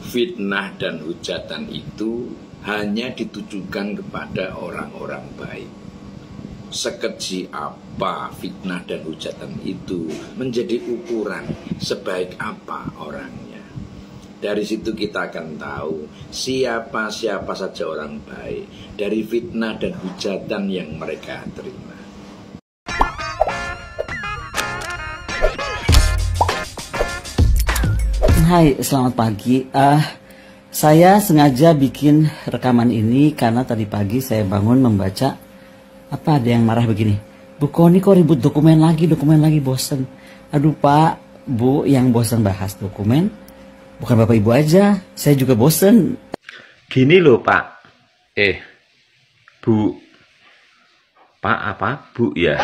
fitnah dan hujatan itu hanya ditujukan kepada orang-orang baik. Sekeji apa fitnah dan hujatan itu menjadi ukuran sebaik apa orangnya. Dari situ kita akan tahu siapa saja orang baik dari fitnah dan hujatan yang mereka terima. Hai, selamat pagi. Saya sengaja bikin rekaman ini karena tadi pagi saya bangun membaca ada yang marah begini. Bu Koni kok ribut dokumen lagi bosen. Aduh Pak, Bu, yang bosen bahas dokumen bukan Bapak Ibu aja, saya juga bosen. Gini loh Pak. Bu. Pak apa? Bu ya.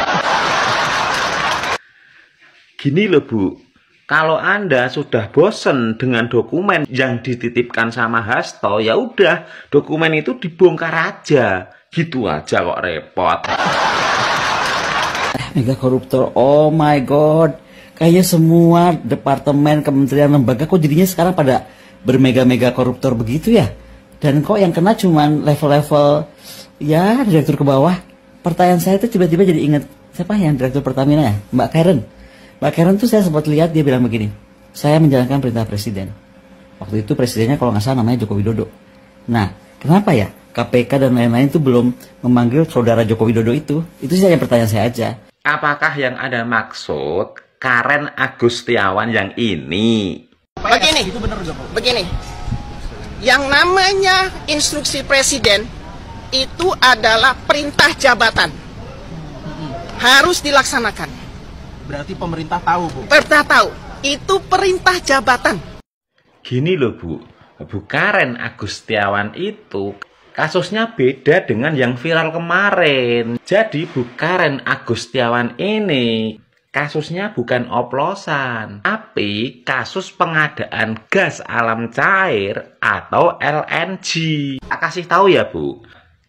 Gini loh Bu. Kalau Anda sudah bosen dengan dokumen yang dititipkan sama Hasto, ya udah, dokumen itu dibongkar aja. Gitu aja kok repot. Mega koruptor, oh my god. Kayaknya semua departemen, kementerian, lembaga kok jadinya sekarang pada bermega-mega koruptor begitu ya. Dan kok yang kena cuman level-level ya direktur ke bawah. Pertanyaan saya tuh tiba-tiba jadi ingat siapa yang direktur Pertamina ya? Mbak Karen. Mbak Karen tuh saya sempat lihat dia bilang begini, saya menjalankan perintah presiden. Waktu itu presidennya kalau nggak salah namanya Joko Widodo. Nah, kenapa ya KPK dan lain-lain itu belum memanggil saudara Joko Widodo itu? Itu saja pertanyaan saya aja. Apakah yang Anda maksud Karen Agustiawan yang ini? Begini, yang namanya instruksi presiden itu adalah perintah jabatan, harus dilaksanakan. Berarti pemerintah tahu, Bu? Pemerintah tahu, itu perintah jabatan. Gini loh Bu, Bu Karen Agustiawan itu kasusnya beda dengan yang viral kemarin. Jadi Bu Karen Agustiawan ini kasusnya bukan oplosan, tapi kasus pengadaan gas alam cair atau LNG. Kasih tahu ya Bu,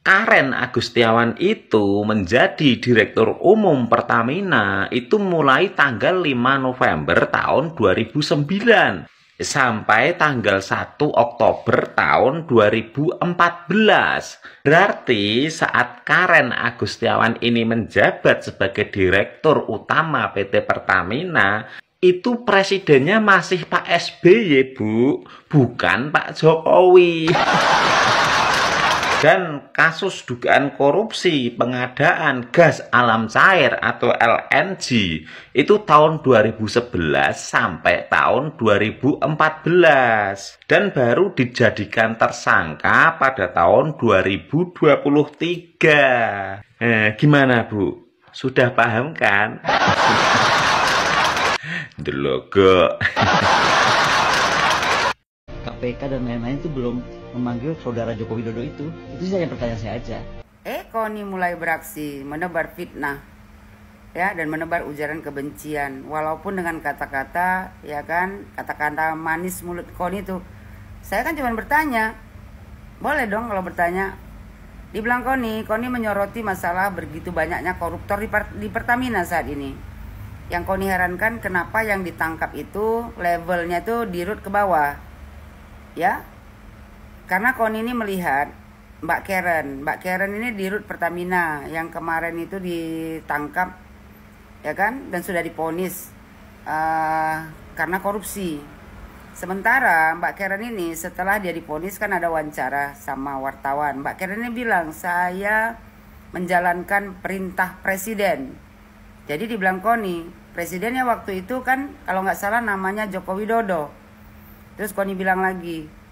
Karen Agustiawan itu menjadi Direktur Umum Pertamina itu mulai tanggal 5 November tahun 2009 sampai tanggal 1 Oktober tahun 2014. Berarti saat Karen Agustiawan ini menjabat sebagai Direktur Utama PT Pertamina, itu presidennya masih Pak SBY, Bu, bukan Pak Jokowi. Dan kasus dugaan korupsi pengadaan gas alam cair atau LNG itu tahun 2011 sampai tahun 2014 dan baru dijadikan tersangka pada tahun 2023. Gimana Bu? Sudah paham kan? Delogo. KPK dan lain-lain itu belum memanggil saudara Joko Widodo itu saja pertanyaan saya aja. Koni mulai beraksi menebar fitnah ya dan menebar ujaran kebencian walaupun dengan kata-kata ya kan, kata-kata manis mulut Koni itu. Saya kan cuma bertanya, boleh dong kalau bertanya. Dibilang Koni menyoroti masalah begitu banyaknya koruptor di Pertamina saat ini. Yang Koni herankan kenapa yang ditangkap itu levelnya tuh dirut ke bawah ya. Karena Koni ini melihat Mbak Karen ini dirut Pertamina yang kemarin itu ditangkap ya kan, dan sudah divonis karena korupsi. Sementara Mbak Karen ini setelah dia divonis kan ada wawancara sama wartawan. Mbak Karen ini bilang saya menjalankan perintah presiden. Jadi dibilang Koni, presidennya waktu itu kan kalau nggak salah namanya Joko Widodo. Terus Koni bilang lagi,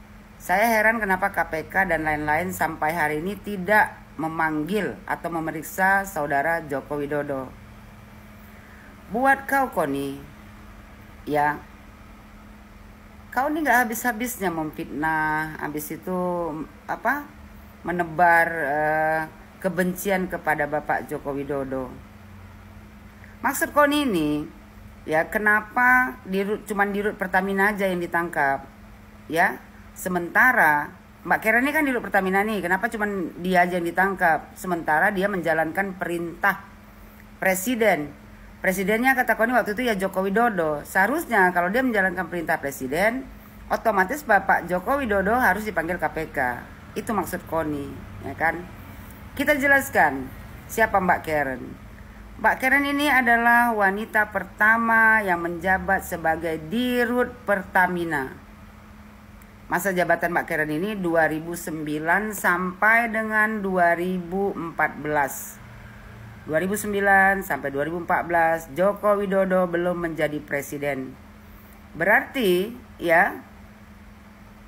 saya heran kenapa KPK dan lain-lain sampai hari ini tidak memanggil atau memeriksa saudara Joko Widodo. Buat kau Koni, ya, kau ini nggak habis-habisnya memfitnah, habis itu menebar kebencian kepada Bapak Joko Widodo. Maksud Koni ini, ya kenapa cuman dirut Pertamina aja yang ditangkap, ya? Sementara Mbak Karen ini kan di Pertamina nih, kenapa cuma dia aja yang ditangkap? Sementara dia menjalankan perintah presiden. Presidennya kata Koni waktu itu ya Joko Widodo. Seharusnya kalau dia menjalankan perintah presiden, otomatis Bapak Joko Widodo harus dipanggil KPK. Itu maksud Koni, ya kan? Kita jelaskan siapa Mbak Karen. Mbak Karen ini adalah wanita pertama yang menjabat sebagai Dirut Pertamina. Masa jabatan Mbak Karen ini 2009 sampai dengan 2014. 2009 sampai 2014 Joko Widodo belum menjadi presiden. Berarti ya,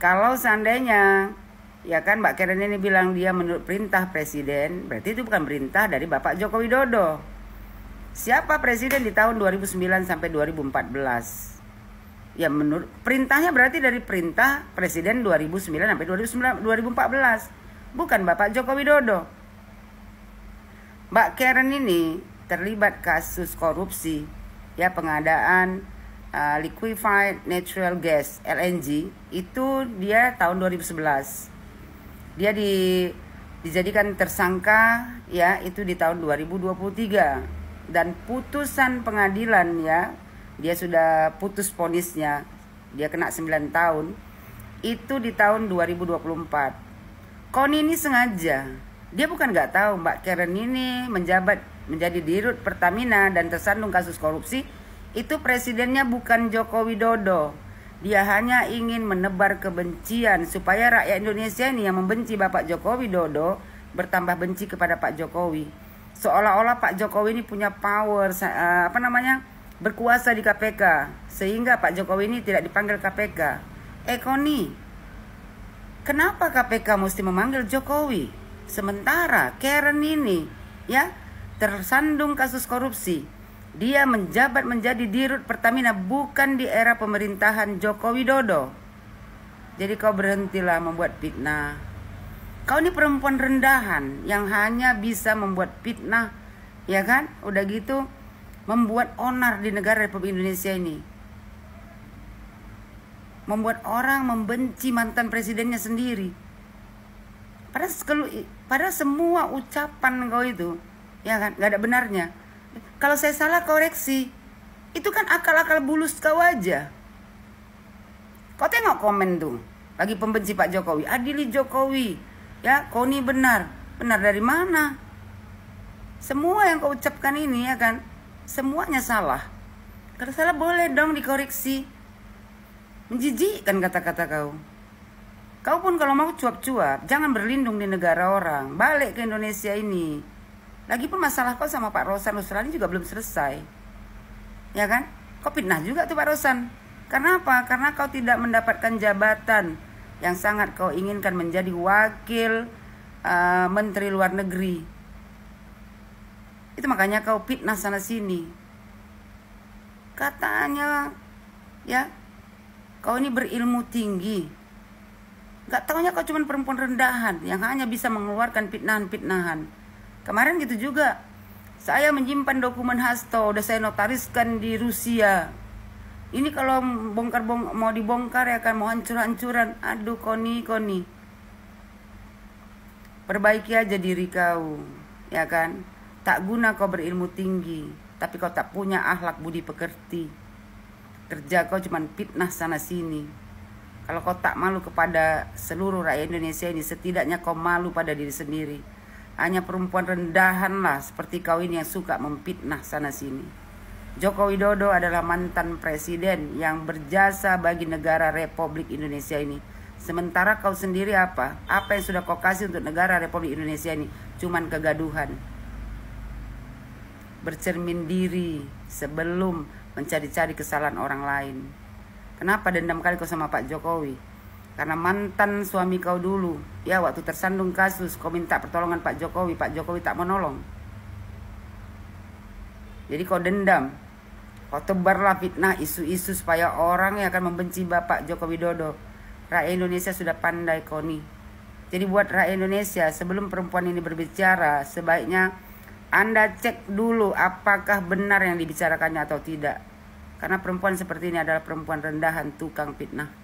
kalau seandainya ya kan Mbak Karen ini bilang dia menurut perintah presiden, berarti itu bukan perintah dari Bapak Joko Widodo. Siapa presiden di tahun 2009 sampai 2014? Ya menurut perintahnya berarti dari perintah presiden 2009 sampai 2014, bukan Bapak Joko Widodo. Mbak Karen ini terlibat kasus korupsi, ya pengadaan liquefied natural gas (LNG) itu dia tahun 2011. Dia dijadikan tersangka ya itu di tahun 2023 dan putusan pengadilan ya dia sudah putus vonisnya, dia kena 9 tahun itu di tahun 2024. Koni ini sengaja, dia bukan nggak tahu Mbak Karen ini menjabat menjadi Dirut Pertamina dan tersandung kasus korupsi. Itu presidennya bukan Joko Widodo. Dia hanya ingin menebar kebencian supaya rakyat Indonesia ini yang membenci Bapak Joko Widodo bertambah benci kepada Pak Jokowi. Seolah-olah Pak Jokowi ini punya power berkuasa di KPK sehingga Pak Jokowi ini tidak dipanggil KPK. Koni, kenapa KPK mesti memanggil Jokowi? Sementara Karen ini ya tersandung kasus korupsi. Dia menjabat menjadi Dirut Pertamina bukan di era pemerintahan Joko Widodo. Jadi kau berhentilah membuat fitnah. Kau ini perempuan rendahan yang hanya bisa membuat fitnah, ya kan? Udah gitu membuat onar di negara Republik Indonesia ini. Membuat orang membenci mantan presidennya sendiri. Padahal semua ucapan kau itu, ya kan? Gak ada benarnya. Kalau saya salah koreksi. Itu kan akal-akal bulus kau aja. Kau tengok komen tuh. Lagi pembenci Pak Jokowi. Adili Jokowi. Ya, Koni benar. Benar dari mana? Semua yang kau ucapkan ini ya kan, semuanya salah. Kalau salah boleh dong dikoreksi. Menjijikkan kata-kata kau. Kau pun kalau mau cuap-cuap, jangan berlindung di negara orang. Balik ke Indonesia ini. Lagipun masalah kau sama Pak Rosan Ruslani juga belum selesai. Ya kan? Kau fitnah juga tuh Pak Rosan. Karena apa? Karena kau tidak mendapatkan jabatan yang sangat kau inginkan menjadi wakil menteri luar negeri. Itu makanya kau fitnah sana sini. Katanya ya kau ini berilmu tinggi. Gak taunya kau cuma perempuan rendahan yang hanya bisa mengeluarkan fitnahan-fitnahan. Kemarin gitu juga. Saya menyimpan dokumen Hasto, udah saya notariskan di Rusia. Ini kalau mau dibongkar ya kan, mau hancur-hancuran. Aduh Koni. Perbaiki aja diri kau, ya kan? Tak guna kau berilmu tinggi, tapi kau tak punya akhlak budi pekerti. Kerja kau cuma fitnah sana sini. Kalau kau tak malu kepada seluruh rakyat Indonesia ini, setidaknya kau malu pada diri sendiri. Hanya perempuan rendahan lah seperti kau ini yang suka memfitnah sana sini. Joko Widodo adalah mantan presiden yang berjasa bagi negara Republik Indonesia ini. Sementara kau sendiri apa? Apa yang sudah kau kasih untuk negara Republik Indonesia ini? Cuman kegaduhan. Bercermin diri sebelum mencari-cari kesalahan orang lain. Kenapa dendam kali kau sama Pak Jokowi? Karena mantan suami kau dulu, ya waktu tersandung kasus kau minta pertolongan Pak Jokowi tak menolong. Jadi kau dendam. Kau tebarlah fitnah isu-isu supaya orang yang akan membenci Bapak Joko Widodo. Rakyat Indonesia sudah pandai Koni. Jadi buat rakyat Indonesia, sebelum perempuan ini berbicara, sebaiknya Anda cek dulu apakah benar yang dibicarakannya atau tidak. Karena perempuan seperti ini adalah perempuan rendahan, tukang fitnah.